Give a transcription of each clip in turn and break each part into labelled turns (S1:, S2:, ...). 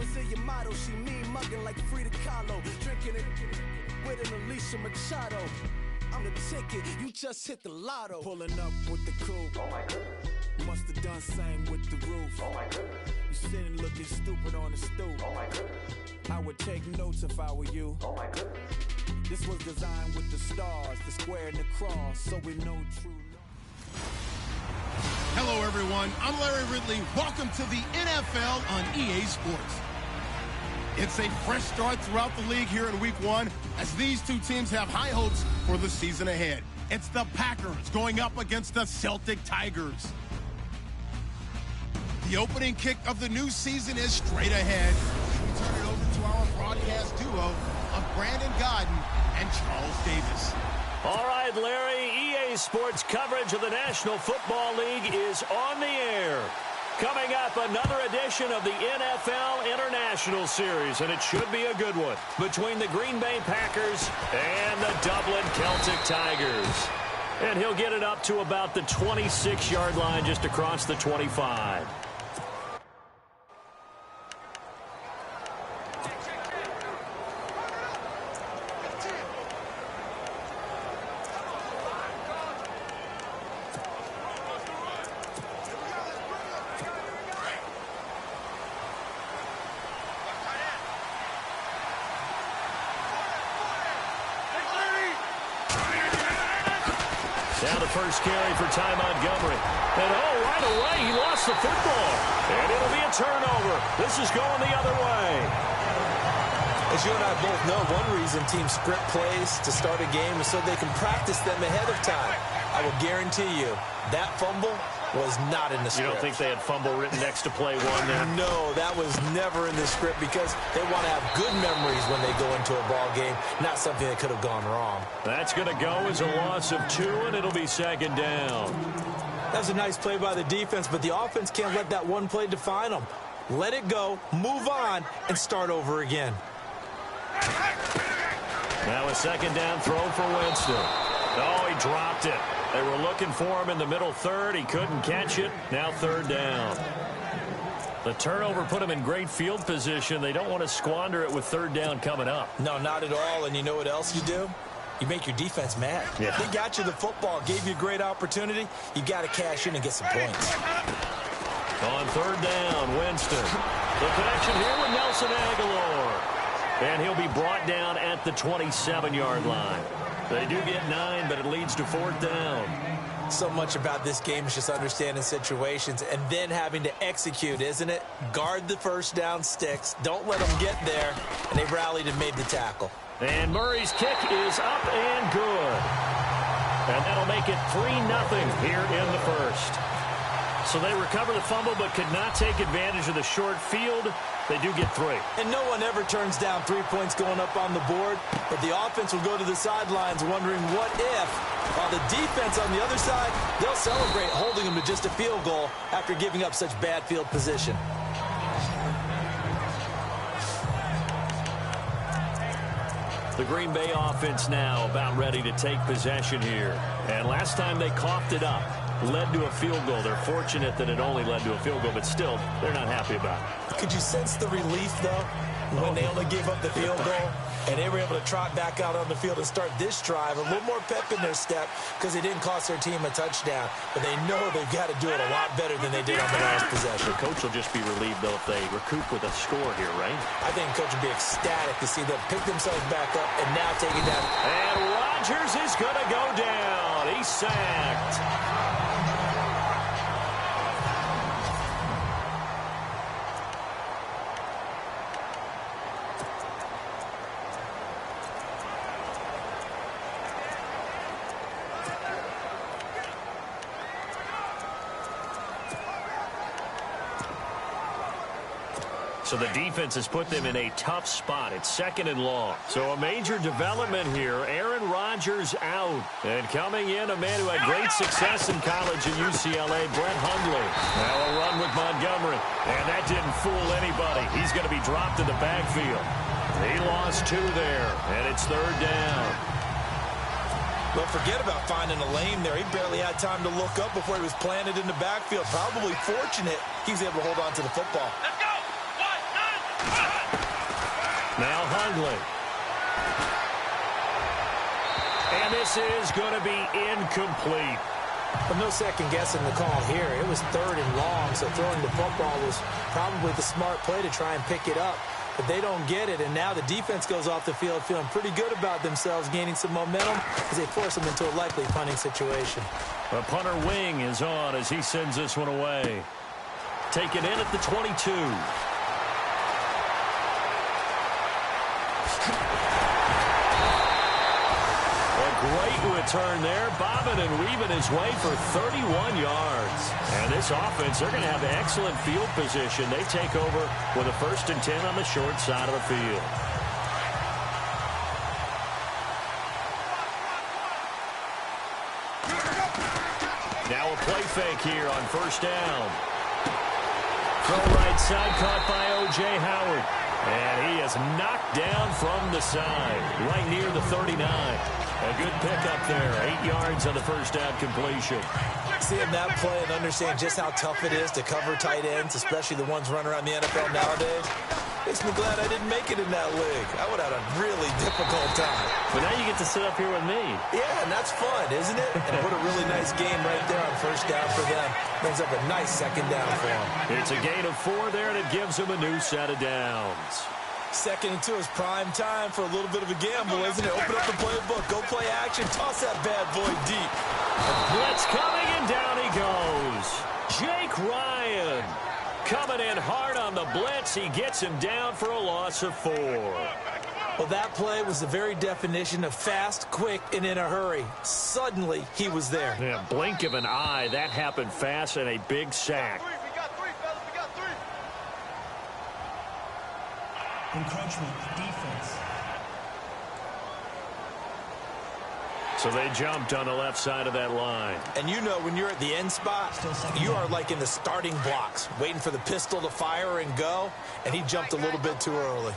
S1: Brazilian model, she mean mugging like Frida Kahlo. Drinking it with an Alicia Machado. I'm the ticket, you just hit the lotto. Pulling up with the coupe.
S2: Oh my goodness.
S1: Must have done same with the roof.
S2: Oh my goodness.
S1: You sitting looking stupid on the stoop.
S2: Oh my goodness.
S1: I would take notes if I were you.
S2: Oh my goodness.
S1: This was designed with the stars, the square and the cross, so we know true love.
S3: Hello, everyone. I'm Larry Ridley. Welcome to the NFL on EA Sports. It's a fresh start throughout the league here in Week 1 as these two teams have high hopes for the season ahead. It's the Packers going up against the Celtic Tigers. The opening kick of the new season is straight ahead. We turn it over to our broadcast duo of Brandon Godden and Charles Davis.
S4: All right, Larry, EA Sports coverage of the National Football League is on the air. Coming up, another edition of the NFL International Series, and it should be a good one, between the Green Bay Packers and the Dublin Celtic Tigers. And he'll get it up to about the 26-yard line, just across the 25. Now the first carry for Ty Montgomery. And right away, he lost the football. And it'll be a turnover. This is going the other way.
S5: As you and I both know, one reason teams script plays to start a game is so they can practice them ahead of time. I will guarantee you, that fumble was not in the script.
S4: You don't think they had fumble written next to play one there?
S5: No, that was never in the script because they want to have good memories when they go into a ball game, not something that could have gone wrong.
S4: That's going to go as a loss of 2, and it'll be second down.
S5: That was a nice play by the defense, but the offense can't let that one play define them. Let it go, move on, and start over again.
S4: Now a second down throw for Winston. Oh, he dropped it. They were looking for him in the middle third. He couldn't catch it. Now third down. The turnover put him in great field position. They don't want to squander it with third down coming up.
S5: No, not at all. And you know what else you do? You make your defense mad.
S4: Yeah.
S5: They got you the football, gave you a great opportunity. You got to cash in and get some points.
S4: On third down, Winston. The connection here with Nelson Aguilar. And he'll be brought down at the 27-yard line. They do get 9, but it leads to fourth down.
S5: So much about this game is just understanding situations and then having to execute, isn't it? Guard the first down sticks. Don't let them get there. And they rallied and made the tackle.
S4: And Murray's kick is up and good. And that'll make it 3-0 here in the first. So they recover the fumble but could not take advantage of the short field. They do get 3.
S5: And no one ever turns down 3 points going up on the board. But the offense will go to the sidelines wondering what if. While the defense on the other side, they'll celebrate holding them to just a field goal after giving up such bad field position.
S4: The Green Bay offense now about ready to take possession here. And last time they coughed it up, led to a field goal. They're fortunate that it only led to a field goal, but still, they're not happy about it.
S5: Could you sense the relief, though, when they only gave up the field goal and they were able to trot back out on the field and start this drive, a little more pep in their step because it didn't cost their team a touchdown, but they know they've got to do it a lot better than they did on the last possession.
S4: The coach will just be relieved, though, if they recoup with a score here, right?
S5: I think the coach will be ecstatic to see them pick themselves back up and now take it down.
S4: And Rodgers is going to go down. He's sacked. So the defense has put them in a tough spot. It's second and long. So a major development here. Aaron Rodgers out. And coming in, a man who had great success in college at UCLA, Brett Hundley. Now a run with Montgomery. And that didn't fool anybody. He's going to be dropped in the backfield. He lost 2 there, and it's third down.
S5: Well, forget about finding a lane there. He barely had time to look up before he was planted in the backfield. Probably fortunate he was able to hold on to the football.
S6: Let's go! 1, 9,
S4: And this is going to be incomplete.
S5: Well, no second guessing the call here. It was 3rd and long, so throwing the football was probably the smart play to try and pick it up. But they don't get it, and now the defense goes off the field feeling pretty good about themselves, gaining some momentum as they force them into a likely punting situation.
S4: The punter wing is on as he sends this one away. Taken in at the 22. Great return there, bobbing and weaving his way for 31 yards. And this offense, they're going to have excellent field position. They take over with a 1st and 10 on the short side of the field. Now a play fake here on 1st down. Throw right side, caught by O.J. Howard. And he is knocked down from the side, right near the 39. A good pickup there, 8 yards on the 1st down completion.
S5: Seeing that play and understand just how tough it is to cover tight ends, especially the ones running around the NFL nowadays, makes me glad I didn't make it in that league. I would have had a really difficult time.
S4: But now you get to sit up here with me.
S5: Yeah, and that's fun, isn't it? And what a really nice game right there on 1st down for them. Brings up a nice 2nd down for them.
S4: It's a gain of 4 there, and it gives them a new set of downs.
S5: 2nd and 2 is prime time for a little bit of a gamble, isn't it? Open up the playbook, go play action, toss that bad boy deep.
S4: Blitz coming, and down he goes. Jake Ryan coming in hard on the blitz. He gets him down for a loss of 4.
S5: Well, that play was the very definition of fast, quick, and in a hurry. Suddenly, he was there.
S4: Yeah, blink of an eye. That happened fast, and a big sack.
S2: Encroachment defense.
S4: So they jumped on the left side of that line.
S5: And you know when you're at the end spot, you are like in the starting blocks, waiting for the pistol to fire and go, and he jumped a little bit too early.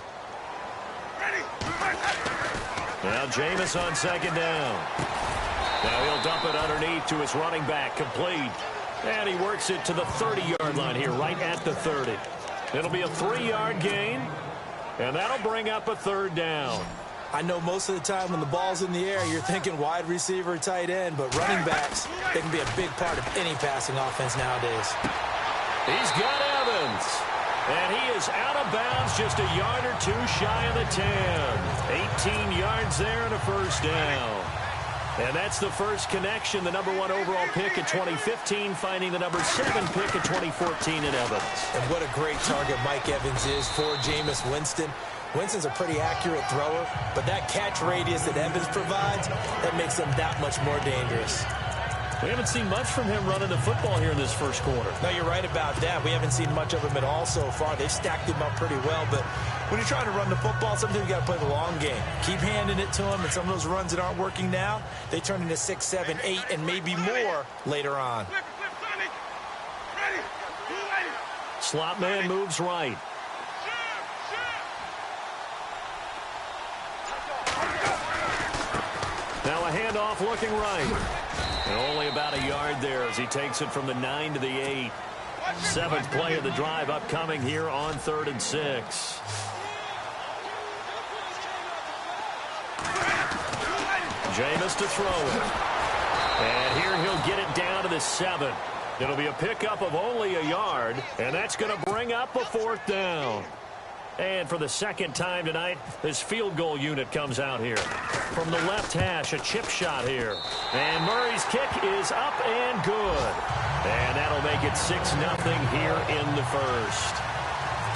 S4: Now Jameis on 2nd down. Now he'll dump it underneath to his running back, complete. And he works it to the 30-yard line here, right at the 30. It'll be a 3-yard gain. And that'll bring up a 3rd down.
S5: I know most of the time when the ball's in the air, you're thinking wide receiver, tight end, but running backs, they can be a big part of any passing offense nowadays.
S4: He's got Evans. And he is out of bounds, just a yard or 2 shy of the 10. 18 yards there and a 1st down. And that's the first connection, the number 1 overall pick in 2015, finding the number 7 pick in 2014 in Evans.
S5: And what a great target Mike Evans is for Jameis Winston. Winston's a pretty accurate thrower, but that catch radius that Evans provides, that makes him that much more dangerous.
S4: We haven't seen much from him running the football here in this first quarter.
S5: No, you're right about that. We haven't seen much of him at all so far. They've stacked him up pretty well, but when you're trying to run the football, sometimes you got to play the long game. Keep handing it to him, and some of those runs that aren't working now, they turn into 6, 7, 8, and maybe more later on.
S4: Slot man moves right. Now a handoff looking right. And only about a yard there as he takes it from the 9 to the 8. 7th play of the drive upcoming here on 3rd and 6. Jameis to throw it. And here he'll get it down to the 7. It'll be a pickup of only a yard, and that's going to bring up a 4th down. And for the 2nd time tonight, this field goal unit comes out here. From the left hash, a chip shot here. And Murray's kick is up and good. And that'll make it 6-0 here in the first.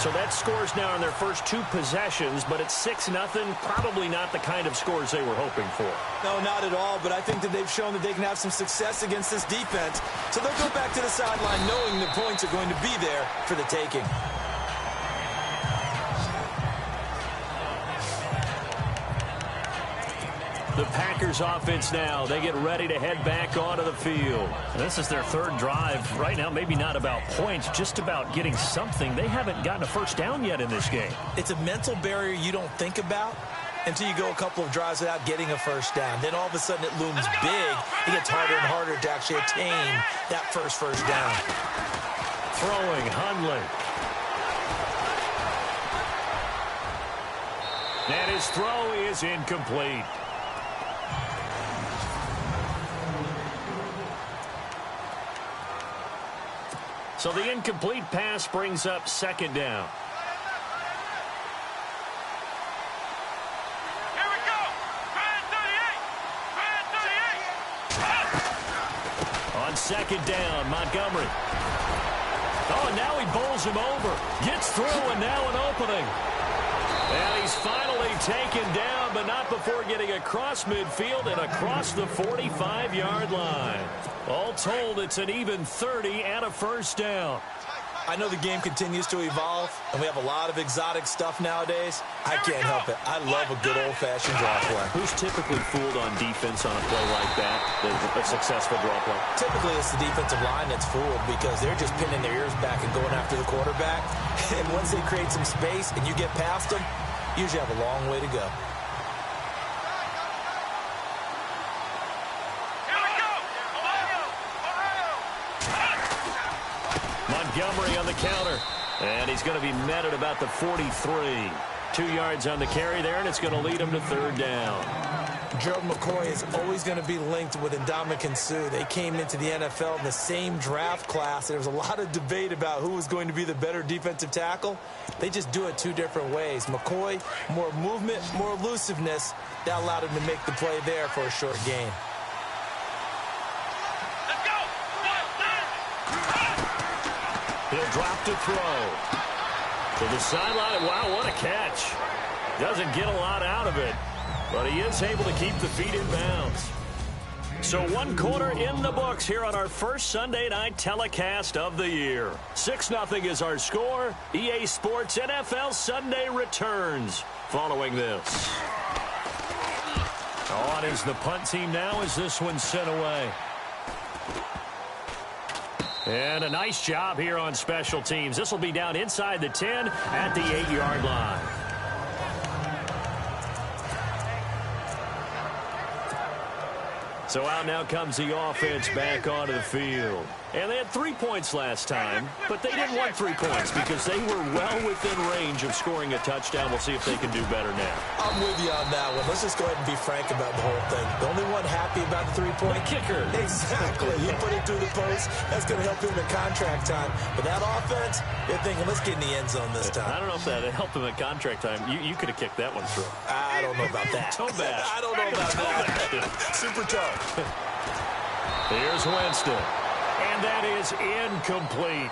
S4: So that scores now in their first 2 possessions, but it's 6-0, probably not the kind of scores they were hoping for.
S5: No, not at all, but I think that they've shown that they can have some success against this defense. So they'll go back to the sideline knowing the points are going to be there for the taking.
S4: The Packers offense now, they get ready to head back onto the field. And this is their 3rd drive. Right now, maybe not about points, just about getting something. They haven't gotten a 1st down yet in this game.
S5: It's a mental barrier you don't think about until you go a couple of drives without getting a 1st down. Then all of a sudden it looms big. It gets harder and harder to actually attain that first down.
S4: Throwing, Hundley. And his throw is incomplete. So the incomplete pass brings up second down.
S6: Here we go. Red 38.
S4: On second down, Montgomery. Oh, and now he bowls him over. Gets through, and now an opening. And he's finally taken down, but not before getting across midfield and across the 45-yard line. All told, it's an even 30 and a first down.
S5: I know the game continues to evolve, and we have a lot of exotic stuff nowadays. I can't help it. I love a good old-fashioned draw play.
S4: Who's typically fooled on defense on a play like that, a successful draw play?
S5: Typically, it's the defensive line that's fooled because they're just pinning their ears back and going after the quarterback. And once they create some space and you get past them, you usually have a long way to go.
S4: Montgomery on the counter, and he's going to be met at about the 43. 2 yards on the carry there, and it's going to lead him to third down.
S5: Gerald McCoy is always going to be linked with Ndamukong Suh. They came into the NFL in the same draft class. There was a lot of debate about who was going to be the better defensive tackle. They just do it 2 different ways. McCoy, more movement, more elusiveness. That allowed him to make the play there for a short gain.
S4: He'll drop to throw. To the sideline. Wow, what a catch. Doesn't get a lot out of it, but he is able to keep the feet in bounds. So 1 quarter in the books here on our first Sunday night telecast of the year. 6-0 is our score. EA Sports NFL Sunday returns following this. On is the punt team now as this one's sent away. And a nice job here on special teams. This will be down inside the 10 at the 8-yard line. So out now comes the offense back onto the field. And they had 3 points last time, but they didn't want 3 points because they were well within range of scoring a touchdown. We'll see if they can do better now.
S5: I'm with you on that one. Let's just go ahead and be frank about the whole thing. The only one happy about the 3-point
S4: kicker.
S5: Exactly. He put it through the post. That's going to help him in contract time. But that offense, they're thinking, let's get in the end zone this time.
S4: I don't know if that helped him at contract time. You could have kicked that one through.
S5: I don't know about that.
S4: Toe bash.
S5: I don't know about that. Super toe.
S4: Here's Winston. And that is incomplete.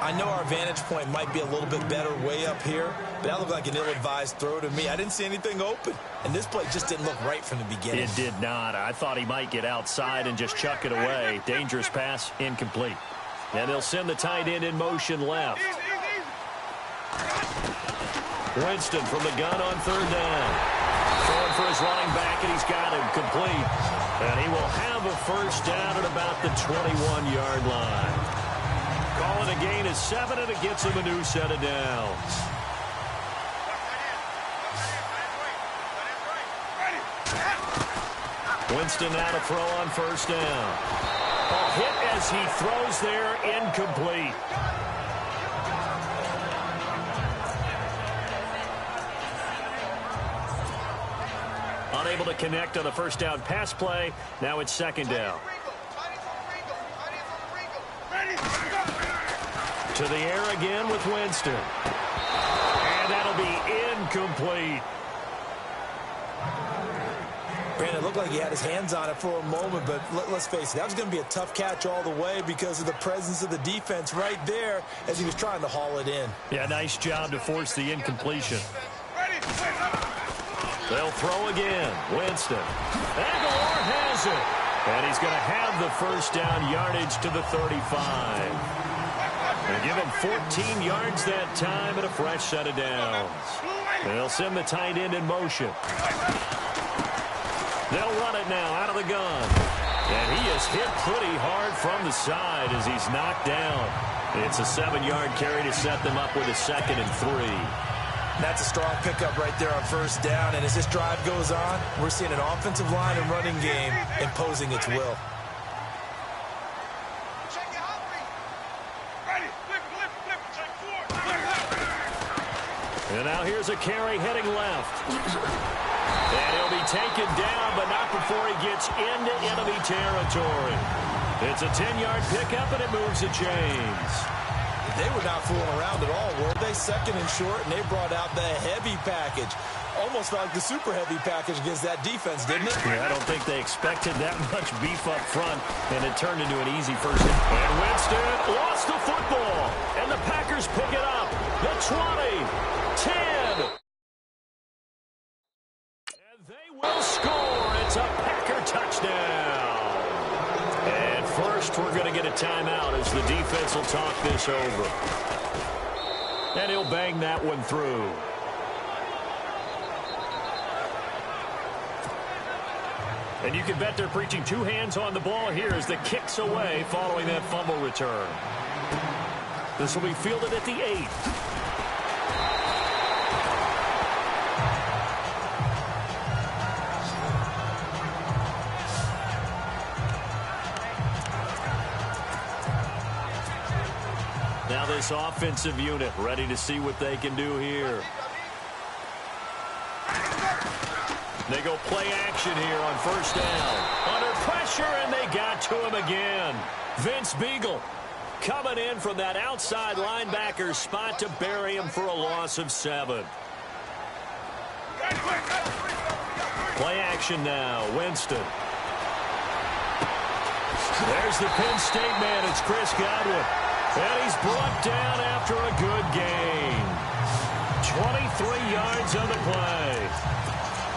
S5: I know our vantage point might be a little bit better way up here, but that looked like an ill-advised throw to me. I didn't see anything open, and this play just didn't look right from the beginning.
S4: It did not. I thought he might get outside and just chuck it away. Dangerous pass, incomplete. And they'll send the tight end in motion left. Winston from the gun on third down. Throwing for his running back, and he's got him complete. And he will have a first down at about the 21-yard line. Calling a gain of 7, and it gets him a new set of downs. Winston now to throw on first down. A hit as he throws there, incomplete. Unable to connect on the first down pass play. Now it's second down. To the air again with Winston. And that'll be incomplete.
S5: Brandon, it looked like he had his hands on it for a moment, but let's face it, that was going to be a tough catch all the way because of the presence of the defense right there as he was trying to haul it in.
S4: Yeah, nice job to force the incompletion. They'll throw again. Winston. Aguilar has it. And he's going to have the first down yardage to the 35. They give him 14 yards that time and a fresh set of downs. They'll send the tight end in motion. They'll run it now out of the gun. And he is hit pretty hard from the side as he's knocked down. It's a 7-yard carry to set them up with a 2nd and 3.
S5: That's a strong pickup right there on first down. And as this drive goes on, we're seeing an offensive line and running game imposing its will.
S4: And now here's a carry heading left. And he'll be taken down, but not before he gets into enemy territory. It's a 10-yard pickup, and it moves the chains.
S5: They were not fooling around at all, were they? Second and short, and they brought out the heavy package. Almost like the super heavy package against that defense, didn't it?
S4: Yeah, I don't think they expected that much beef up front, and it turned into an easy first down. And Winston lost the football, and the Packers pick it up. The 20, 10. And they will score. It's a Packer touchdown. And first, we're going to get a timeout as the defense will talk this over. And he'll bang that one through. And you can bet they're preaching two hands on the ball here as the kick's away following that fumble return. This will be fielded at the 8. Now this offensive unit ready to see what they can do here. They go play action here on first down. Under pressure, and they got to him again. Vince Beagle coming in from that outside linebacker spot to bury him for a loss of 7. Play action now. Winston. There's the Penn State man. It's Chris Godwin. And he's brought down after a good gain. 23 yards on the play.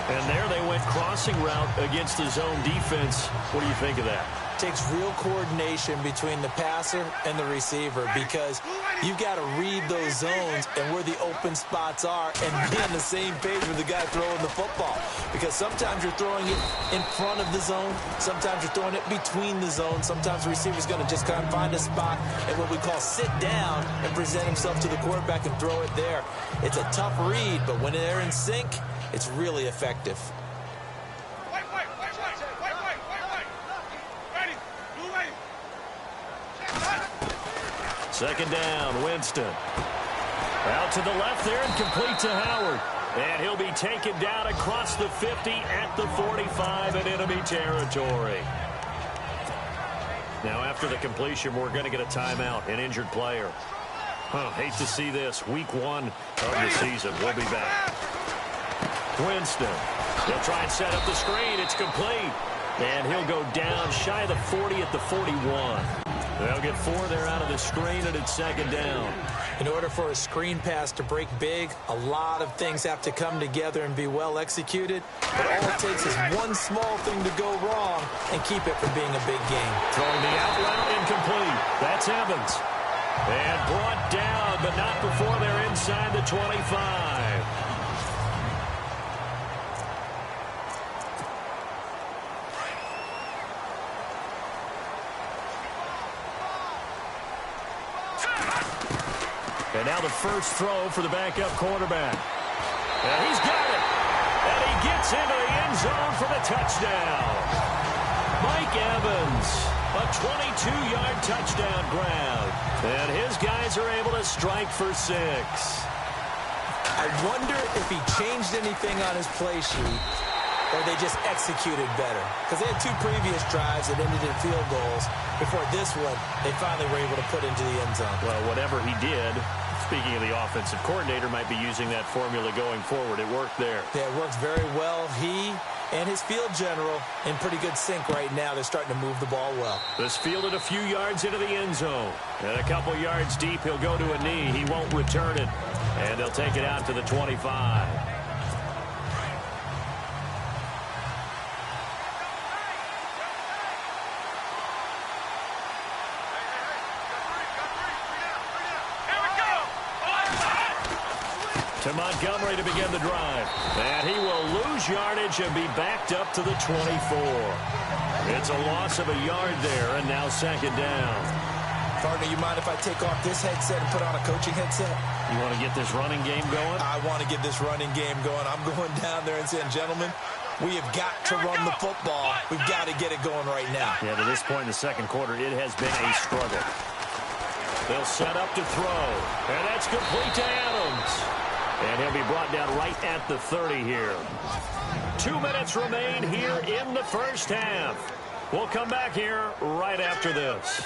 S4: And there they went crossing route against the zone defense. What do you think of that?
S5: Takes real coordination between the passer and the receiver because you've got to read those zones and where the open spots are and be on the same page with the guy throwing the football. Because sometimes you're throwing it in front of the zone. Sometimes you're throwing it between the zones. Sometimes the receiver's going to just kind of find a spot and what we call sit down and present himself to the quarterback and throw it there. It's a tough read, but when they're in sync, it's really effective.
S4: Second down, Winston. Out to the left there and complete to Howard. And he'll be taken down across the 50 at the 45 in enemy territory. Now after the completion, we're going to get a timeout, an injured player. Hate to see this. Week 1 of the season. We'll be back. Winston. He'll try and set up the screen. It's complete. And he'll go down shy of the 40 at the 41. They'll get 4 there out of the screen, and it's second down.
S5: In order for a screen pass to break big, a lot of things have to come together and be well executed. But all it takes is one small thing to go wrong and keep it from being a big game.
S4: Throwing the out route incomplete. That's Evans. And brought down, but not before they're inside the 25. And now the first throw for the backup quarterback. And he's got it. And he gets into the end zone for the touchdown. Mike Evans, a 22-yard touchdown grab. And his guys are able to strike for 6.
S5: I wonder if he changed anything on his play sheet or they just executed better. Because they had 2 previous drives that ended in field goals. Before this one, they finally were able to put into the end zone.
S4: Well, whatever he did, speaking of the offensive coordinator, might be using that formula going forward. It worked there.
S5: Yeah, it worked very well. He and his field general in pretty good sync right now. They're starting to move the ball well.
S4: This fielded a few yards into the end zone. And a couple yards deep, he'll go to a knee. He won't return it. And they'll take it out to the 25. To Montgomery to begin the drive. And he will lose yardage and be backed up to the 24. It's a loss of a yard there, and now second down.
S5: Partner, you mind if I take off this headset and put on a coaching headset?
S4: You want to get this running game going?
S5: I want to get this running game going. I'm going down there and saying, gentlemen, we have got to run the football. We've got to get it going right now.
S4: Yeah, to this point in the second quarter, it has been a struggle. They'll set up to throw. And that's complete to Adams. And he'll be brought down right at the 30 here. 2 minutes remain here in the first half. We'll come back here right after this.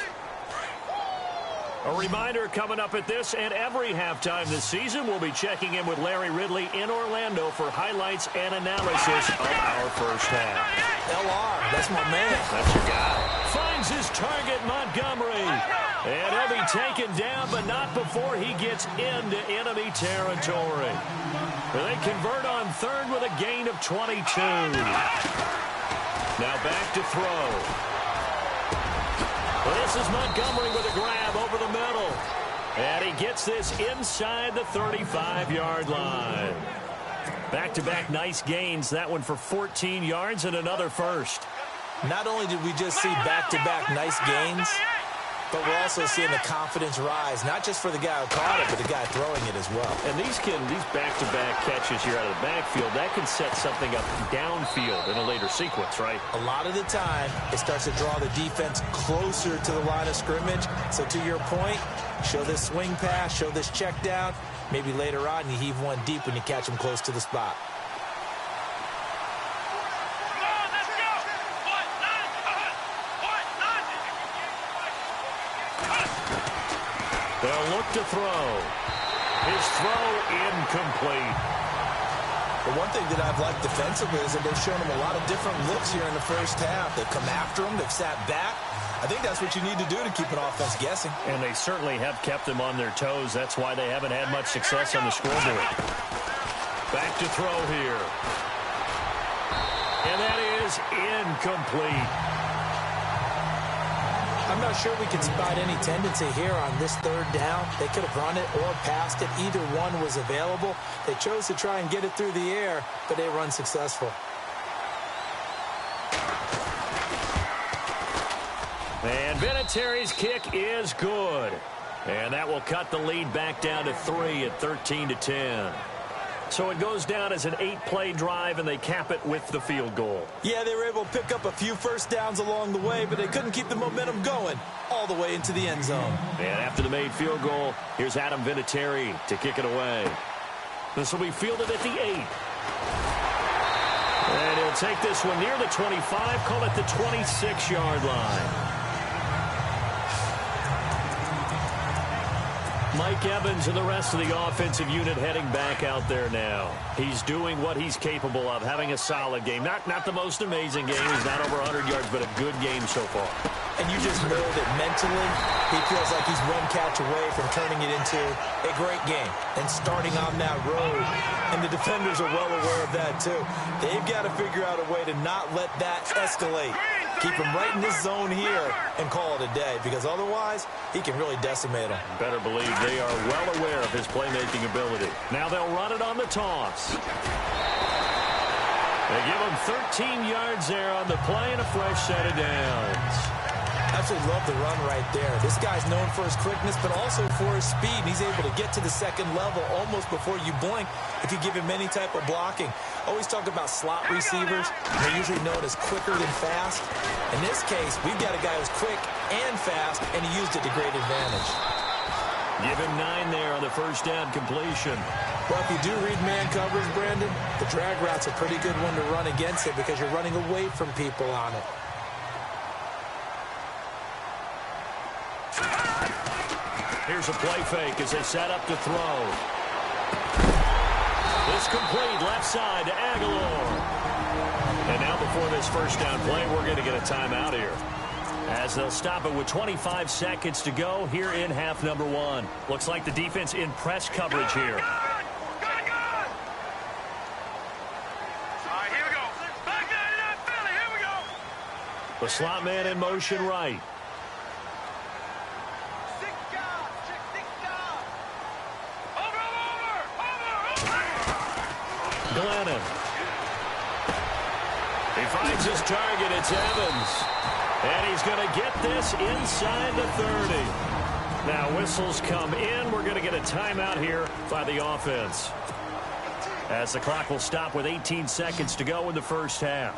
S4: A reminder coming up at this and every halftime this season, we'll be checking in with Larry Ridley in Orlando for highlights and analysis of our first half.
S5: LR, that's my man.
S4: That's your guy. Finds his target, Montgomery. And he'll be taken down, but not before he gets into enemy territory. They convert on third with a gain of 22. Now back to throw. This is Montgomery with a grab over the middle. And he gets this inside the 35-yard line. Back-to-back nice gains. That one for 14 yards and another first.
S5: Not only did we just see back-to-back nice gains, but we're also seeing the confidence rise, not just for the guy who caught it, but the guy throwing it as well.
S4: And these back-to-back catches here out of the backfield, that can set something up downfield in a later sequence, right?
S5: A lot of the time, it starts to draw the defense closer to the line of scrimmage. So to your point, show this swing pass, show this check down. Maybe later on, you heave one deep when you catch them close to the spot.
S4: They'll look to throw. His throw incomplete.
S5: The one thing that I've liked defensively is that they've shown him a lot of different looks here in the first half. They've come after him. They've sat back. I think that's what you need to do to keep an offense guessing.
S4: And they certainly have kept them on their toes. That's why they haven't had much success on the scoreboard. Back to throw here. And that is incomplete.
S5: I'm not sure we can spot any tendency here on this third down. They could have run it or passed it. Either one was available. They chose to try and get it through the air, but they were unsuccessful.
S4: And Vinatieri's kick is good. And that will cut the lead back down to 3 at 13-10. So it goes down as an 8-play drive, and they cap it with the field goal.
S5: Yeah, they were able to pick up a few first downs along the way, but they couldn't keep the momentum going all the way into the end zone.
S4: And after the made field goal, here's Adam Vinatieri to kick it away. This will be fielded at the 8. And he'll take this one near the 25, call it the 26-yard line. Mike Evans and the rest of the offensive unit heading back out there now. He's doing what he's capable of, having a solid game. Not the most amazing game. He's not over 100 yards, but a good game so far.
S5: And you just know that mentally, he feels like he's one catch away from turning it into a great game and starting on that road. And the defenders are well aware of that, too. They've got to figure out a way to not let that escalate. Keep him right in this zone here and call it a day, because otherwise, he can really decimate them.
S4: Better believe they are well aware of his playmaking ability. Now they'll run it on the toss. They give him 13 yards there on the play and a fresh set of downs.
S5: Absolutely love the run right there. This guy's known for his quickness, but also for his speed. And he's able to get to the second level almost before you blink if you give him any type of blocking. Always talk about slot receivers. They're usually known as quicker than fast. In this case, we've got a guy who's quick and fast, and he used it to great advantage.
S4: Give him 9 there on the first down completion.
S5: Well, if you do read man coverage, Brandon, the drag route's a pretty good one to run against it because you're running away from people on it.
S4: Here's a play fake as they set up to throw. It's complete left side to Aguilar. And now before this first down play, we're going to get a timeout here, as they'll stop it with 25 seconds to go here in half number 1. Looks like the defense in press coverage here.
S6: All right, here we go. Back down in that Philly. Here we go.
S4: The slot man in motion right. Glennon. He finds his target. It's Evans. And he's going to get this inside the 30. Now whistles come in. We're going to get a timeout here by the offense, as the clock will stop with 18 seconds to go in the first half.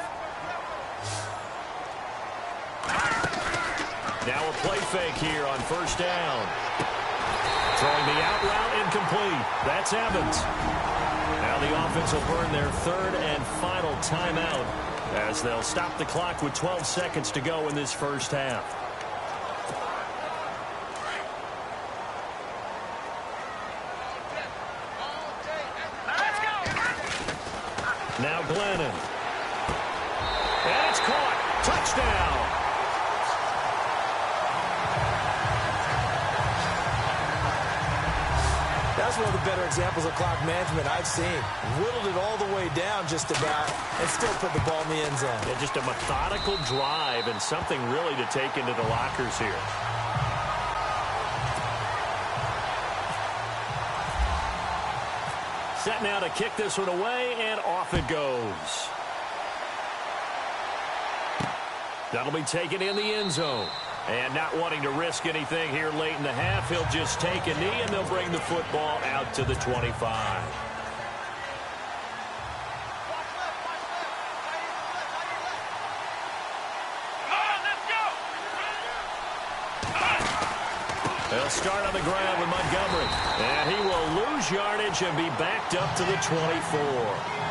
S4: Now a play fake here on first down. Throwing the out route incomplete. That's Evans. Now the offense will burn their third and final timeout as they'll stop the clock with 12 seconds to go in this first half. Now Glennon. And it's caught. Touchdown.
S5: That's one of the better examples of clock management I've seen. Whittled it all the way down just about and still put the ball in the end zone.
S4: Yeah, just a methodical drive and something really to take into the lockers here. Set now to kick this one away, and off it goes. That'll be taken in the end zone. And not wanting to risk anything here late in the half, he'll just take a knee, and they'll bring the football out to the 25. They'll start on the ground with Montgomery. And he will lose yardage and be backed up to the 24.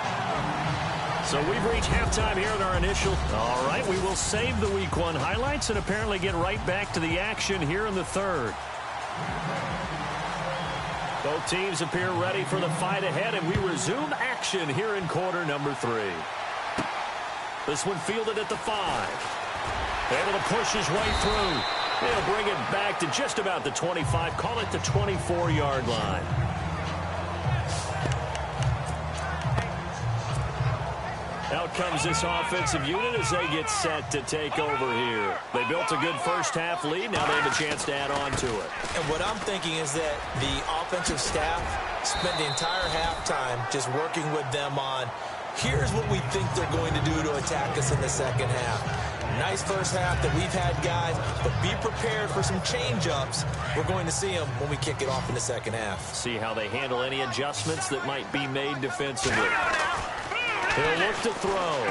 S4: So we've reached halftime here in our initial. All right, we will save the Week 1 highlights and apparently get right back to the action here in the third. Both teams appear ready for the fight ahead, and we resume action here in quarter number 3. This one fielded at the 5. Able to push his way through. He'll bring it back to just about the 25. Call it the 24-yard line. Out comes this offensive unit as they get set to take over here. They built a good first-half lead. Now they have a chance to add on to it.
S5: And what I'm thinking is that the offensive staff spent the entire halftime just working with them on, here's what we think they're going to do to attack us in the second half. Nice first half that we've had, guys, but be prepared for some change-ups. We're going to see them when we kick it off in the second half.
S4: See how they handle any adjustments that might be made defensively. He'll look to throw.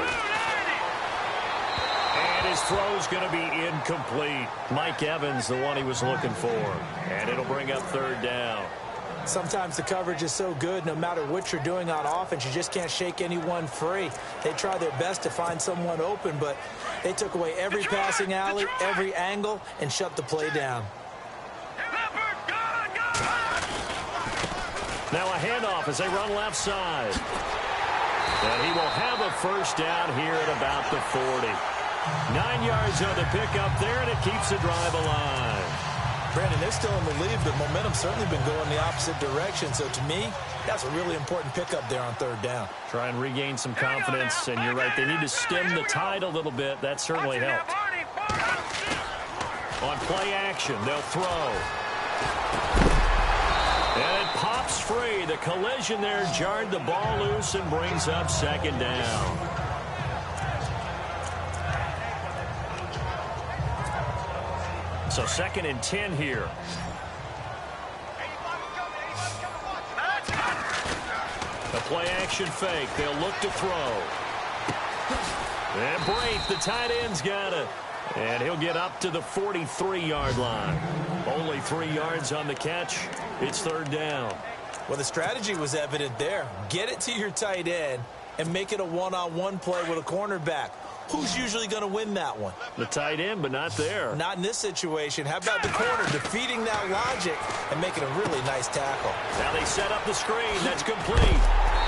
S4: And his throw's going to be incomplete. Mike Evans, the one he was looking for. And it'll bring up third down.
S5: Sometimes the coverage is so good, no matter what you're doing on offense, you just can't shake anyone free. They try their best to find someone open, but they took away every passing alley, every angle, and shut the play down.
S4: Now a handoff as they run left side. And he will have a first down here at about the 40. 9 yards on the pickup there, and it keeps the drive alive.
S5: Brandon, they're still in the lead, but momentum's certainly been going the opposite direction. So to me, that's a really important pickup there on third down.
S4: Try and regain some confidence, and you're right, they need to stem the tide a little bit. That certainly helped. On play action, they'll throw. And it pops free. The collision there jarred the ball loose and brings up second down. So 2nd and 10 here. A play action fake. They'll look to throw. And Braith, the tight end's got it. And he'll get up to the 43-yard line. Only 3 yards on the catch. It's third down.
S5: Well, the strategy was evident there. Get it to your tight end and make it a one-on-one play with a cornerback. Who's usually going to win that one?
S4: The tight end, but not there.
S5: Not in this situation. How about the corner defeating that logic and making a really nice tackle?
S4: Now they set up the screen. That's complete.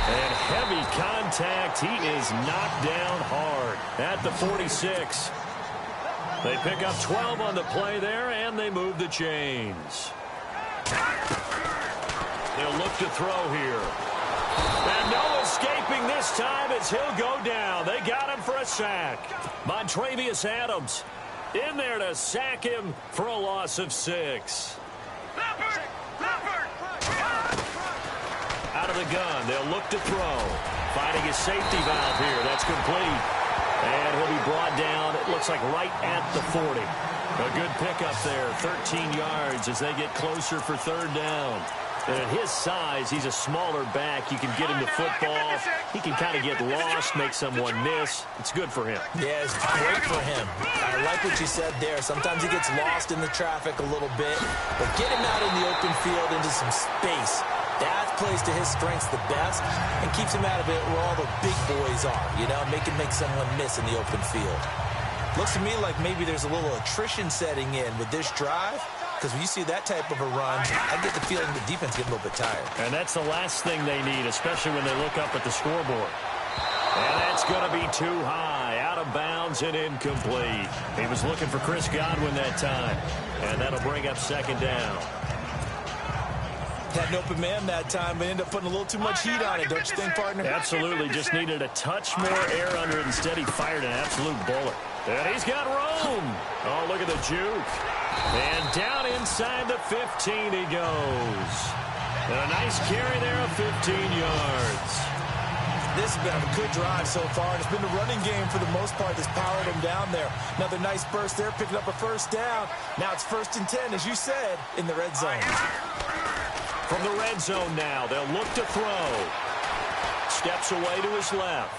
S4: And heavy contact. He is knocked down hard at the 46. They pick up 12 on the play there, and they move the chains. They'll look to throw here. And no escaping this time as he'll go down. They got him for a sack. Montravius Adams in there to sack him for a loss of 6. Out of the gun, they'll look to throw. Finding his safety valve here. That's complete. And he'll be brought down, it looks like right at the 40. A good pickup there, 13 yards as they get closer for third down. And at his size, he's a smaller back. You can get him the football. He can kind of get lost, make someone miss. It's good for him.
S5: Yeah, it's great for him. I like what you said there. Sometimes he gets lost in the traffic a little bit, but get him out in the open field into some space. That plays to his strengths the best and keeps him out of it where all the big boys are, you know, make someone miss in the open field. Looks to me like maybe there's a little attrition setting in with this drive, because when you see that type of a run, I get the feeling the defense gets a little bit tired.
S4: And that's the last thing they need, especially when they look up at the scoreboard. And that's going to be too high, out of bounds and incomplete. He was looking for Chris Godwin that time, and that'll bring up second down.
S5: Had an open man that time, but ended up putting a little too much heat on it, don't you think, partner?
S4: Absolutely. Just needed a touch more air under it. Instead, he fired an absolute bullet. And he's got room. Oh, look at the juke. And down inside the 15 he goes. And a nice carry there of 15 yards.
S5: This has been a good drive so far, and it's been the running game for the most part that's powered him down there. Another nice burst there, picking up a first down. Now it's 1st and 10, as you said, in the red zone.
S4: From the red zone now, they'll look to throw. Steps away to his left.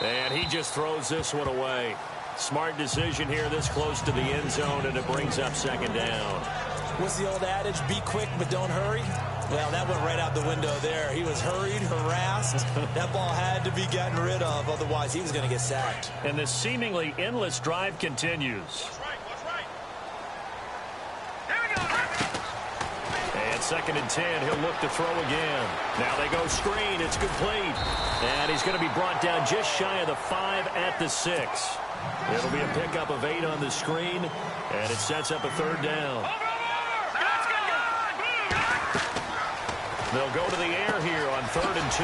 S4: And he just throws this one away. Smart decision here this close to the end zone, and it brings up second down.
S5: What's the old adage? Be quick, but don't hurry. Well, that went right out the window there. He was hurried, harassed. That ball had to be gotten rid of. Otherwise, he was going to get sacked.
S4: And this seemingly endless drive continues. And 2nd and 10, he'll look to throw again. Now they go screen. It's complete. And he's going to be brought down just shy of the 5 at the 6. It'll be a pickup of 8 on the screen, and it sets up a 3rd down. They'll go to the air here on 3rd and 2.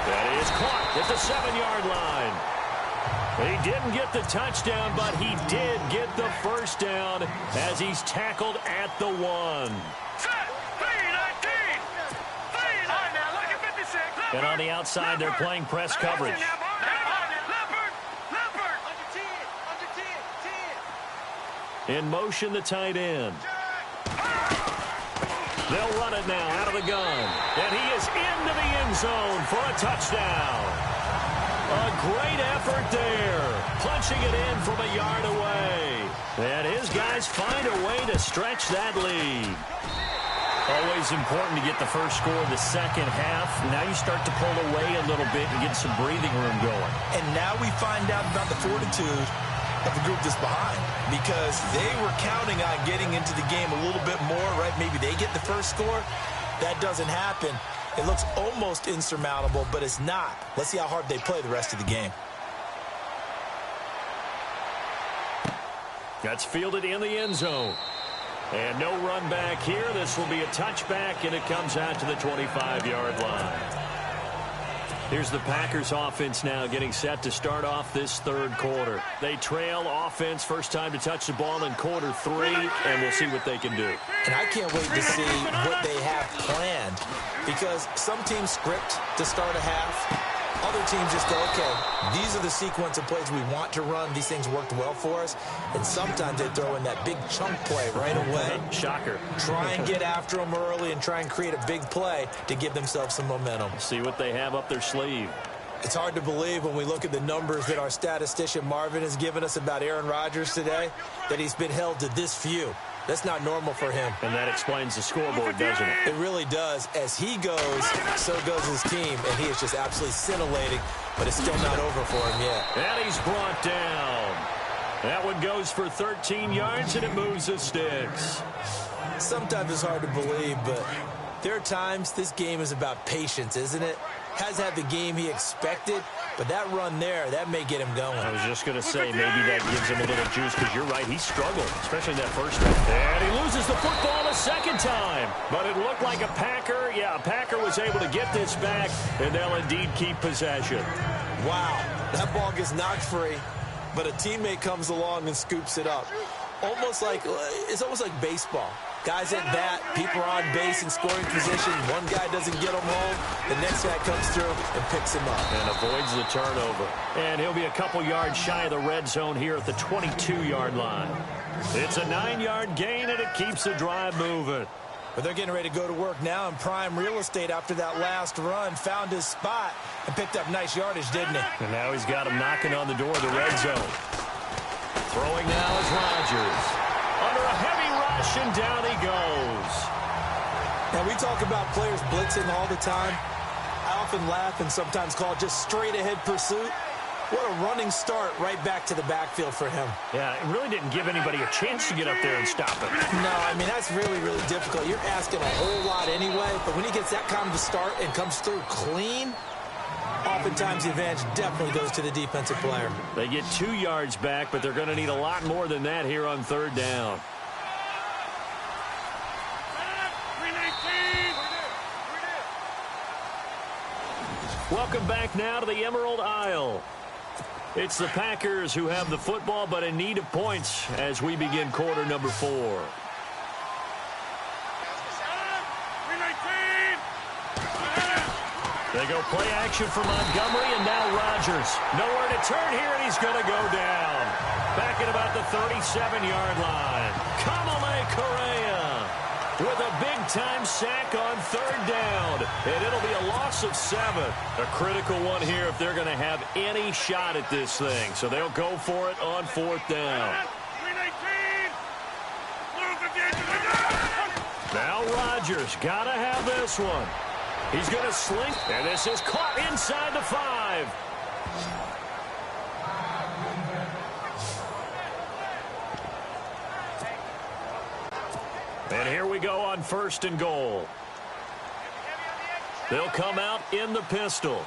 S4: That is caught at the 7-yard line. He didn't get the touchdown, but he did get the first down as he's tackled at the 1. And on the outside, they're playing press coverage. In motion, the tight end. They'll run it now out of the gun. And he is into the end zone for a touchdown. A great effort there. Punching it in from a yard away. And his guys find a way to stretch that lead. Always important to get the first score of the second half. Now you start to pull away a little bit and get some breathing room going.
S5: And now we find out about the fortitude of the group that's behind, because they were counting on getting into the game a little bit more, right? Maybe they get the first score. That doesn't happen. It looks almost insurmountable, but it's not. Let's see how hard they play the rest of the game.
S4: That's fielded in the end zone. And no run back here. This will be a touchback, and it comes out to the 25-yard line. Here's the Packers offense now getting set to start off this 3rd quarter. They trail offense, first time to touch the ball in quarter 3, and we'll see what they can do.
S5: And I can't wait to see what they have planned, because some teams script to start a half. Other teams just go, okay, these are the sequence of plays we want to run. These things worked well for us. And sometimes they throw in that big chunk play right away.
S4: Shocker.
S5: Try and get after them early and try and create a big play to give themselves some momentum.
S4: See what they have up their sleeve.
S5: It's hard to believe when we look at the numbers that our statistician Marvin has given us about Aaron Rodgers today, that he's been held to this few. That's not normal for him.
S4: And that explains the scoreboard, doesn't it?
S5: It really does. As he goes, so goes his team, and he is just absolutely scintillating, but it's still not over for him yet.
S4: And he's brought down. That one goes for 13 yards, and it moves the sticks.
S5: Sometimes it's hard to believe, but there are times this game is about patience, isn't it? Has had the game he expected, but that run there, that may get him going.
S4: I was just going to say, maybe that gives him a little juice, because you're right, he struggled, especially that first time. And he loses the football a second time. But it looked like a Packer. Yeah, a Packer was able to get this back, and they'll indeed keep possession.
S5: Wow, that ball gets knocked free, but a teammate comes along and scoops it up. It's almost like baseball. Guys at bat, people are on base in scoring position. One guy doesn't get him home. The next guy comes through and picks him up.
S4: And avoids the turnover. And he'll be a couple yards shy of the red zone here at the 22-yard line. It's a 9-yard gain, and it keeps the drive moving.
S5: But they're getting ready to go to work now in prime real estate after that last run. Found his spot and picked up nice yardage, didn't he?
S4: And now he's got him knocking on the door of the red zone. Throwing now is Rodgers. Under a heavy rush, and down he goes.
S5: And we talk about players blitzing all the time. I often laugh and sometimes call it just straight-ahead pursuit. What a running start right back to the backfield for him.
S4: Yeah, it really didn't give anybody a chance to get up there and stop him.
S5: No, I mean, that's really, really difficult. You're asking a whole lot anyway, but when he gets that kind of a start and comes through clean, oftentimes the advantage definitely goes to the defensive player.
S4: They get 2 yards back, but they're going to need a lot more than that here on third down. Welcome back now to the Emerald Isle. It's the Packers who have the football, but in need of points as we begin quarter number 4. They go play action for Montgomery, and now Rodgers. Nowhere to turn here, and he's going to go down. Back at about the 37-yard line. Kamale Correa with a big-time sack on third down. And it'll be a loss of 7. A critical one here if they're going to have any shot at this thing. So they'll go for it on fourth down. Now Rodgers got to have this one. He's going to slink, and this is caught inside the 5. And here we go on first and goal. They'll come out in the pistol.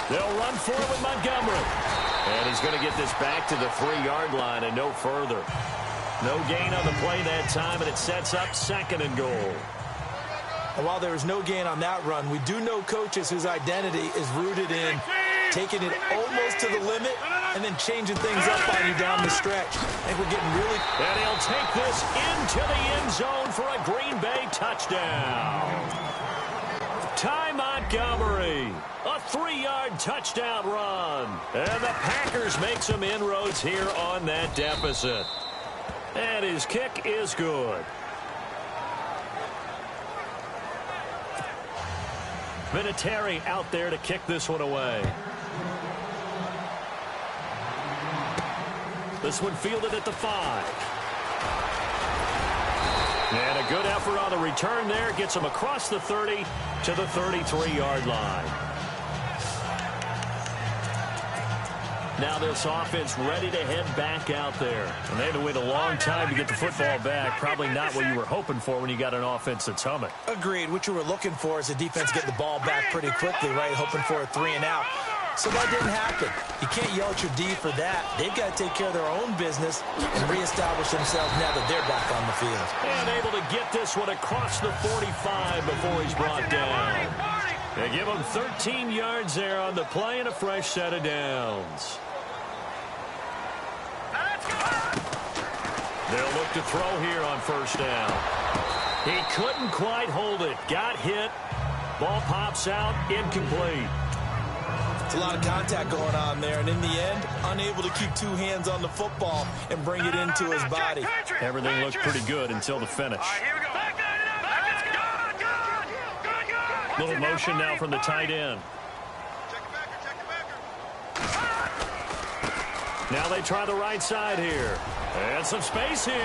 S4: They'll run for it with Montgomery. And he's going to get this back to the 3-yard line and no further. No gain on the play that time, and it sets up second and goal.
S5: And while there was no gain on that run, we do know coaches whose identity is rooted in taking it almost to the limit and then changing things up on you down the stretch. I think we're getting really...
S4: And he'll take this into the end zone for a Green Bay touchdown. Ty Montgomery, a 3-yard touchdown run. And the Packers make some inroads here on that deficit. And his kick is good. Vinatieri out there to kick this one away. This one fielded at the 5. And a good effort on the return there. Gets him across the 30 to the 33-yard line. Now this offense ready to head back out there. And they had to wait a long time to get the football back. Probably not what you were hoping for when you got an offense that's humming.
S5: Agreed. What you were looking for is the defense get the ball back pretty quickly, right? Hoping for a 3 and out. So that didn't happen. You can't yell at your D for that. They've got to take care of their own business and reestablish themselves now that they're back on the field.
S4: And able to get this one across the 45 before he's brought down. They give him 13 yards there on the play and a fresh set of downs. They'll look to throw here on first down. He couldn't quite hold it. Got hit. Ball pops out. Incomplete.
S5: It's a lot of contact going on there, and in the end, unable to keep 2 hands on the football and bring it into his body.
S4: Everything looked pretty good until the finish. Little motion now from the tight end. Now they try the right side here. And some space here.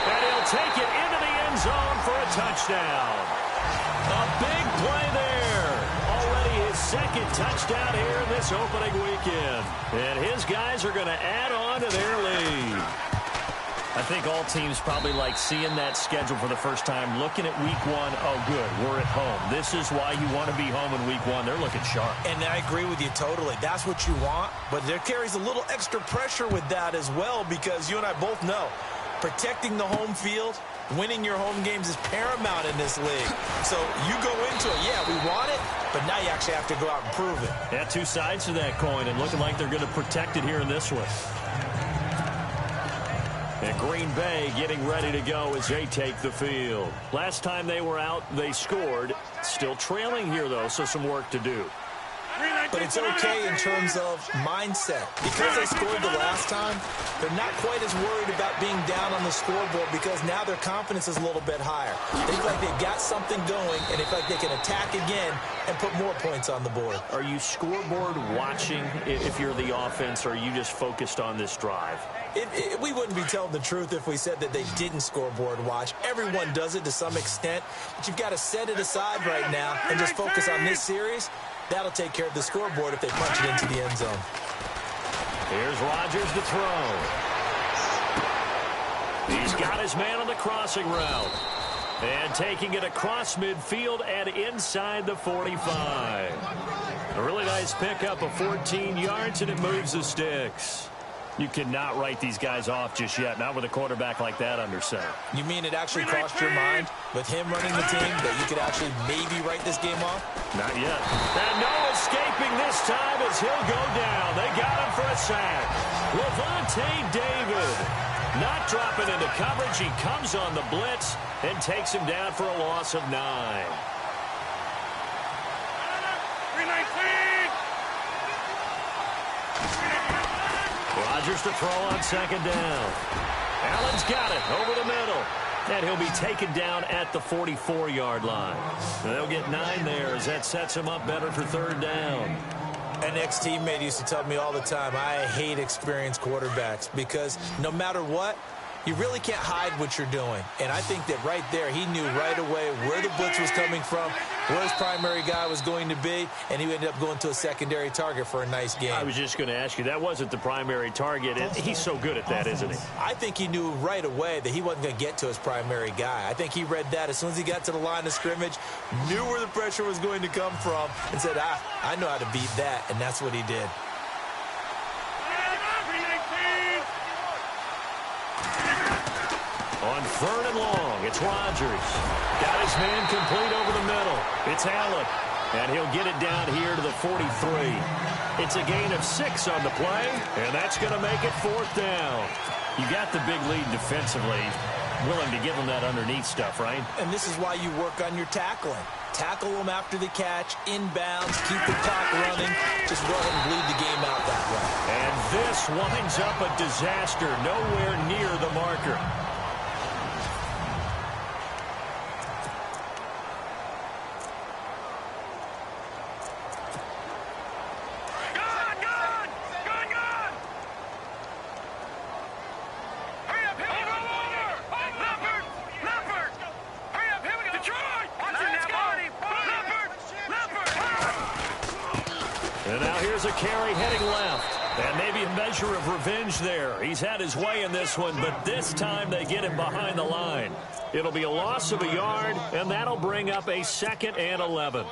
S4: And he'll take it into the end zone for a touchdown. A big play there. Already his second touchdown here in this opening weekend. And his guys are going to add on to their lead. I think all teams probably like seeing that schedule for the first time, looking at week 1. Oh, good, we're at home. This is why you want to be home in week 1. They're looking sharp.
S5: And I agree with you totally. That's what you want. But there carries a little extra pressure with that as well, because you and I both know protecting the home field, winning your home games is paramount in this league. So you go into it, yeah, we want it, but now you actually have to go out and prove it.
S4: Yeah, 2 sides to that coin, and looking like they're going to protect it here in this one. And Green Bay getting ready to go as they take the field. Last time they were out, they scored. Still trailing here, though, so some work to do.
S5: but it's okay in terms of mindset. Because they scored the last time, they're not quite as worried about being down on the scoreboard because now their confidence is a little bit higher. They feel like they've got something going, and they feel like they can attack again and put more points on the board.
S4: Are you scoreboard watching if you're the offense, or are you just focused on this drive?
S5: We wouldn't be telling the truth if we said that they didn't scoreboard watch. Everyone does it to some extent, but you've got to set it aside right now and just focus on this series. That'll take care of the scoreboard if they punch it into the end zone.
S4: Here's Rodgers to throw. He's got his man on the crossing route. And taking it across midfield and inside the 45. A really nice pickup of 14 yards, and it moves the sticks. You cannot write these guys off just yet, not with a quarterback like that under center.
S5: You mean it actually crossed your mind with him running the team that you could actually maybe write this game off?
S4: Not yet. And no escaping this time as he'll go down. They got him for a sack. Levante David not dropping into coverage. He comes on the blitz and takes him down for a loss of 9. Rodgers to throw on second down. Allen's got it over the middle. And he'll be taken down at the 44-yard line. And they'll get 9 there as that sets him up better for third down.
S5: An ex-teammate used to tell me all the time, I hate experienced quarterbacks because no matter what, you really can't hide what you're doing. And I think that right there, he knew right away where the blitz was coming from, where his primary guy was going to be, and he ended up going to a secondary target for a nice game.
S4: I was just going to ask you, that wasn't the primary target. He's so good at that, isn't he?
S5: I think he knew right away that he wasn't going to get to his primary guy. I think he read that as soon as he got to the line of scrimmage, knew where the pressure was going to come from, and said, I know how to beat that, and that's what he did.
S4: On third and long, it's Rodgers. Got his man complete over the middle. It's Allen. And he'll get it down here to the 43. It's a gain of 6 on the play, and that's going to make it 4th down. You got the big lead defensively. Willing to give them that underneath stuff, right?
S5: And this is why you work on your tackling. Tackle them after the catch, inbounds, keep the clock running. Just go ahead and bleed the game out that way.
S4: And this winds up a disaster, nowhere near the marker. A carry heading left, and maybe a measure of revenge there. He's had his way in this one, but this time they get him behind the line. It'll be a loss of a yard, and that'll bring up a 2nd and 11.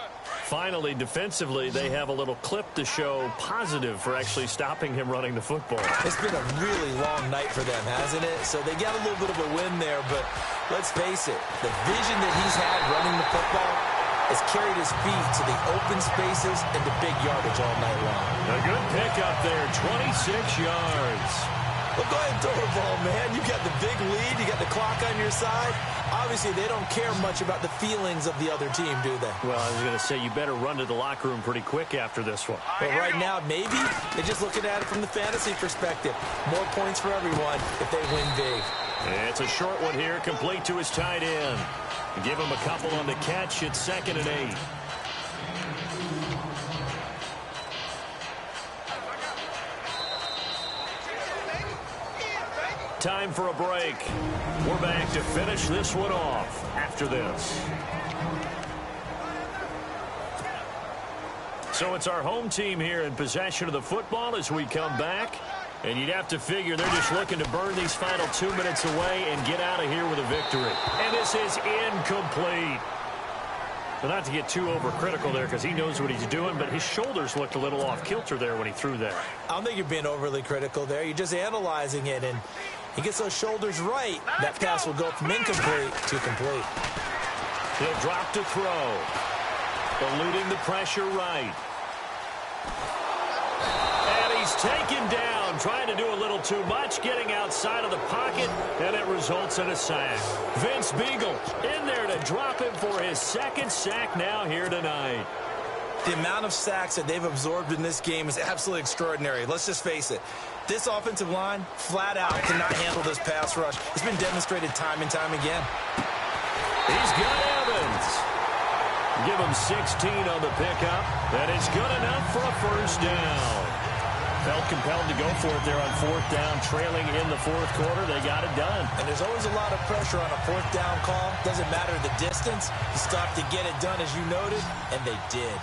S4: Finally, defensively, they have a little clip to show positive for actually stopping him running the football.
S5: It's been a really long night for them, hasn't it? So they got a little bit of a win there, but let's face it, the vision that he's had running the football has carried his feet to the open spaces and the big yardage all night long.
S4: A good pickup there, 26 yards.
S5: Well, go ahead and throw the ball, man. You got the big lead. You got the clock on your side. Obviously, they don't care much about the feelings of the other team, do they?
S4: Well, I was going to say, you better run to the locker room pretty quick after this one.
S5: But right now, maybe they're just looking at it from the fantasy perspective. More points for everyone if they win big.
S4: It's a short one here, complete to his tight end. Give him a couple on the catch. It's 2nd and 8. Time for a break. We're back to finish this one off after this. So it's our home team here in possession of the football as we come back. And you'd have to figure they're just looking to burn these final 2 minutes away and get out of here with a victory. And this is incomplete. But not to get too overcritical there because he knows what he's doing, but his shoulders looked a little off kilter there when he threw that.
S5: I don't think you're being overly critical there. You're just analyzing it, and he gets those shoulders right. That pass will go from incomplete to complete.
S4: He'll drop to throw. Eluding the pressure right. He's taken down, trying to do a little too much, getting outside of the pocket, and it results in a sack. Vince Beagle in there to drop him for his 2nd sack now here tonight.
S5: The amount of sacks that they've absorbed in this game is absolutely extraordinary. Let's just face it. This offensive line, flat out, cannot handle this pass rush. It's been demonstrated time and time again.
S4: He's got Evans. Give him 16 on the pickup. That is good enough for a first down. Felt compelled to go for it there on fourth down, trailing in the fourth quarter. They got it done.
S5: And there's always a lot of pressure on a fourth down call. Doesn't matter the distance. You stop to get it done, as you noted, and they did.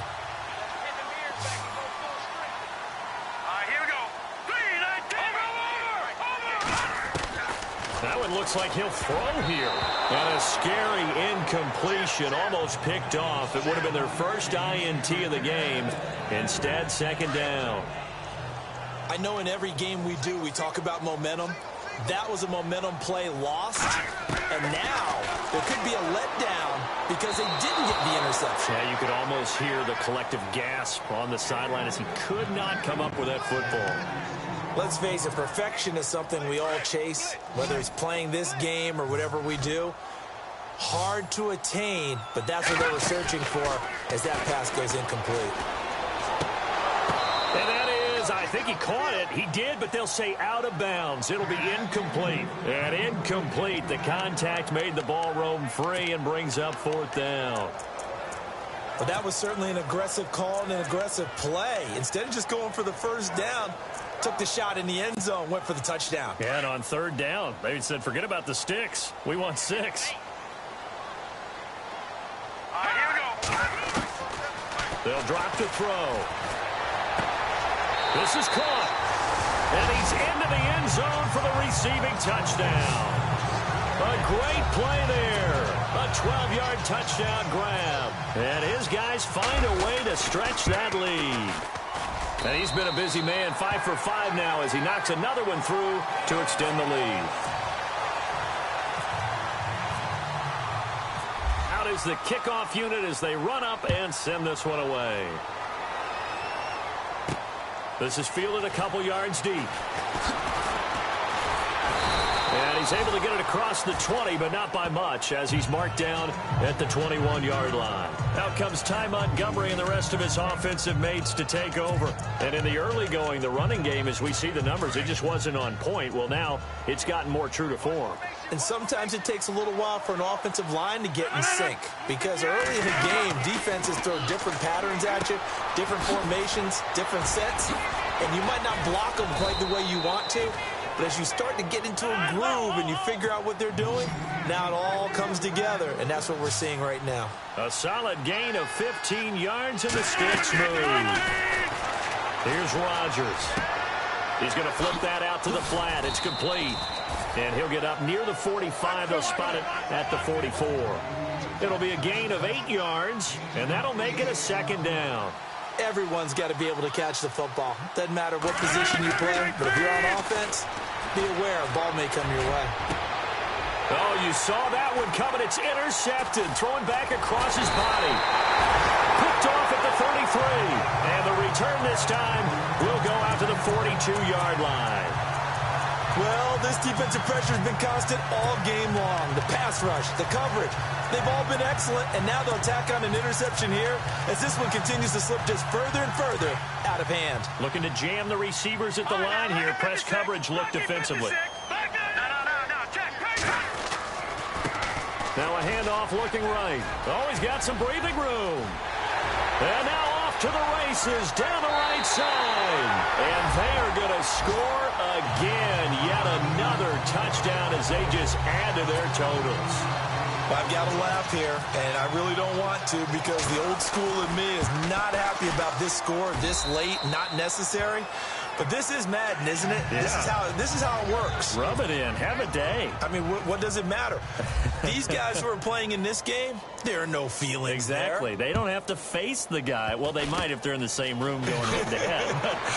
S4: That one looks like he'll throw here. And a scary incompletion, almost picked off. It would have been their first INT of the game. Instead, second down.
S5: I know in every game we do, we talk about momentum. That was a momentum play lost. And now there could be a letdown because they didn't get the interception.
S4: Yeah, you could almost hear the collective gasp on the sideline as he could not come up with that football.
S5: Let's face it, perfection is something we all chase, whether it's playing this game or whatever we do. Hard to attain, but that's what they were searching for as that pass goes incomplete.
S4: And that is, I think he caught it. He did, but they'll say out of bounds. It'll be incomplete. And incomplete. The contact made the ball roam free and brings up fourth down.
S5: But that was certainly an aggressive call and an aggressive play. Instead of just going for the first down, took the shot in the end zone, went for the touchdown.
S4: Yeah, and on third down, they said, forget about the sticks. We want 6.
S6: Here we go.
S4: They'll drop to throw. This is caught. And he's into the end zone for the receiving touchdown. A great play there. A 12-yard touchdown grab. And his guys find a way to stretch that lead. And he's been a busy man, 5 for 5 now as he knocks another one through to extend the lead. Out is the kickoff unit as they run up and send this one away. This is fielded a couple yards deep. And he's able to get it across the 20, but not by much, as he's marked down at the 21-yard line. Out comes Ty Montgomery and the rest of his offensive mates to take over. And in the early going, the running game, as we see the numbers, it just wasn't on point. Well, now it's gotten more true to form.
S5: And sometimes it takes a little while for an offensive line to get in sync, because early in the game, defenses throw different patterns at you, different formations, different sets, and you might not block them quite the way you want to. But as you start to get into a groove and you figure out what they're doing, now it all comes together, and that's what we're seeing right now.
S4: A solid gain of 15 yards, and the sticks move. Here's Rodgers. He's going to flip that out to the flat. It's complete. And he'll get up near the 45. They'll spot it at the 44. It'll be a gain of 8 yards, and that'll make it a second down.
S5: Everyone's got to be able to catch the football. Doesn't matter what position you play, but if you're on offense, be aware a ball may come your way.
S4: Oh, you saw that one coming. It's intercepted. Thrown back across his body. Picked off at the 33. And the return this time will go out to the 42-yard line.
S5: Well, this defensive pressure has been constant all game long. The pass rush, the coverage, they've all been excellent, and now they'll tack on an interception here as this one continues to slip just further and further out of hand.
S4: Looking to jam the receivers at the line here. Press coverage look defensively. Now a handoff looking right. Oh, he's got some breathing room. And now off to the races down the right side. And they are going to score again. Yet another touchdown as they just add to their totals.
S5: I've got to laugh here, and I really don't want to because the old school in me is not happy about this score this late, not necessary. But this is Madden, isn't it? Yeah. This is how it works.
S4: Rub it in. Have a day.
S5: I mean, what does it matter? These guys who are playing in this game, there are no feelings
S4: exactly.
S5: there.
S4: They don't have to face the guy. Well, they might if they're in the same room going head-to-head.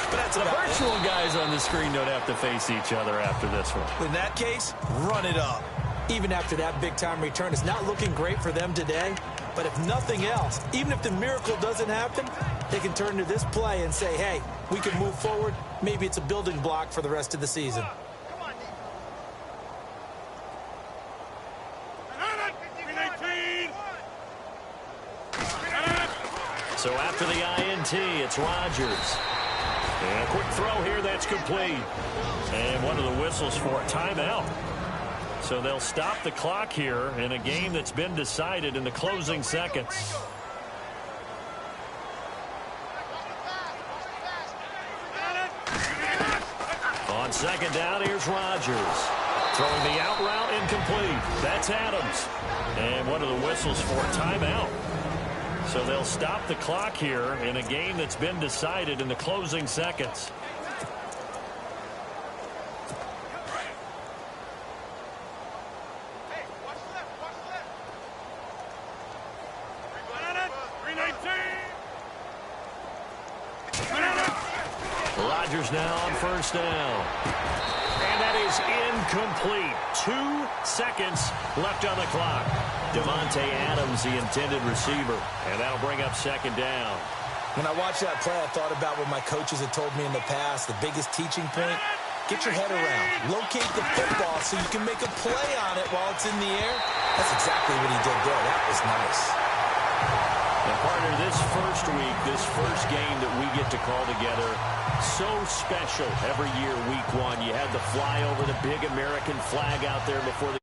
S5: But that's
S4: the virtual guys on the screen don't have to face each other after this one.
S5: In that case, run it up. Even after that big-time return, it's not looking great for them today. But if nothing else, even if the miracle doesn't happen, they can turn to this play and say, hey, we can move forward. Maybe it's a building block for the rest of the season.
S4: So after the INT, it's Rodgers. And a quick throw here that's complete. And one of the whistles for a timeout. So they'll stop the clock here in a game that's been decided in the closing seconds. On second down, here's Rodgers. Throwing the out route incomplete. That's Adams. And one of the whistles for a timeout. So they'll stop the clock here in a game that's been decided in the closing seconds. Rodgers now on first down. And that is incomplete. 2 seconds left on the clock. Devontae Adams, the intended receiver. And that'll bring up second down.
S5: When I watched that play, I thought about what my coaches had told me in the past. The biggest teaching point, get your head around. Locate the football so you can make a play on it while it's in the air. That's exactly what he did there. That was nice.
S4: And partner, this first week, this first game that we get to call together, so special every year, week 1. You had the flyover, the big American flag out there before the